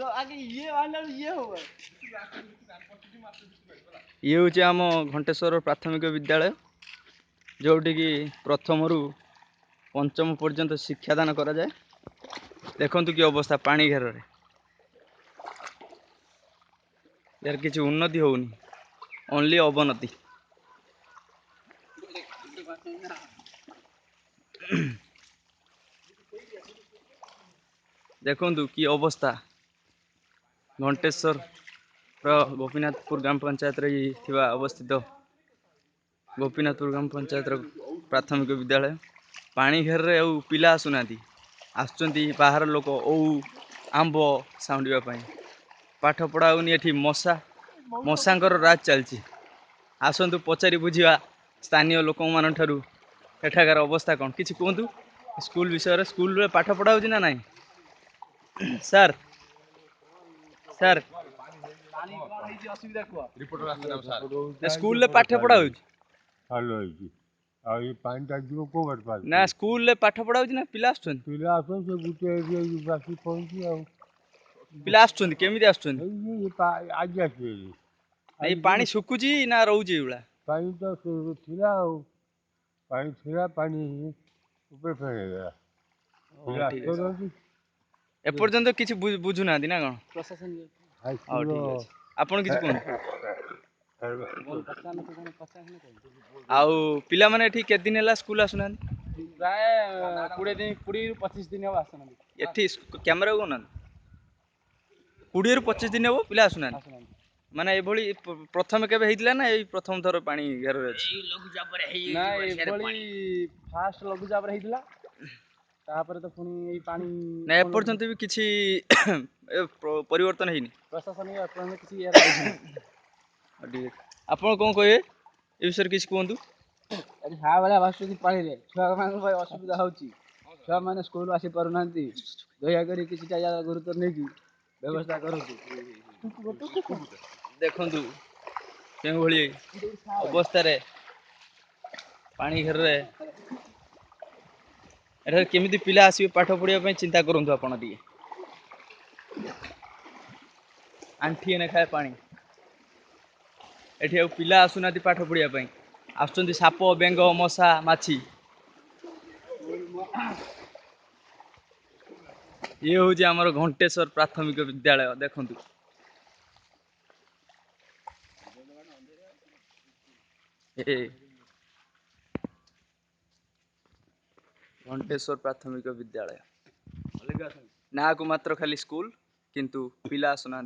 ये हूँ आम घंटेश्वर प्राथमिक विद्यालय जोटी की प्रथम रु पंचम पर्यंत शिक्षादान करा जाए। देखंतु कि अवस्था पानी घेर यार किसी उन्नति होनी ओनली अवनति। देखंतु कि अवस्था घंटेश्वर गोपीनाथपुर ग्राम पंचायत अवस्थित गोपीनाथपुर ग्राम पंचायत प्राथमिक विद्यालय पानी घेर पिला आसुना आसुचंती बाहर लोक ओ आंब साउंडा पाठ पढ़ाऊनी एठी मशा मशांकर राज चलती। आसतु पचारि बुझा स्थानीय लोक मान ठारू एठाकार अवस्था कौन किसी कहतु स्कूल विषय स्कूल पाठ पढ़ा ना ना सार सार स्कूल पाठ पढ़ा ना स्कूल पाठ पढ़ा ना पिला आसुचंती पिला आसुचंती केमिति आसुचंती पानी सुकुची ना रोचे पानी तो थिला पानी थिला पानी ऊपर फेंकेगा एपर्यंत किसी बुझु ना ना कौन प्रशासन आपन किसी कहूँ आउ पिला माने एठी केते दिन हला स्कूल आसुना प्राय 20 दिन 20 रु 25 दिन अब आसुना एठी कैमरा को ना 20 रु 25 दिन हो पिला आसुना माने ए भली प्रथम केबे हेइतिला ना ए प्रथम थर पानी घेर अछि लघुचाप रे हेइ ना ए भली फास्ट लघुचाप रे हेइतिला तापर तो पुनी ए पानी ना ए पर्यंत भी किछि परिवर्तन हेइनी प्रशासन या अपन किछि यार आपण कोन कहबे ए विषय किछि कहंतु अरे हा वाला भासुती पानी रे छुआ मान भाई असुविधा होची छुआ माने स्कूल आसी पारु नांती दया करी किछिटा या गुरुत्व नै की व्यवस्था करंतु। देखंतु के भली अवस्था रे पानी घेर रे एठार केमिति पिला आसी पाठ पढ़िया पई चिंता करंतु आपण दी आंठी ने खाए पानी एठी पिला आसुना पाठ पढ़िया पई आसुचंती साप बेंग मशा माछी। ये हूँ आमर घंटेश्वर प्राथमिक विद्यालय देखंतु घंटेश्वर प्राथमिक विद्यालय ना को मात्र खाली स्कूल किंतु पिला आसुना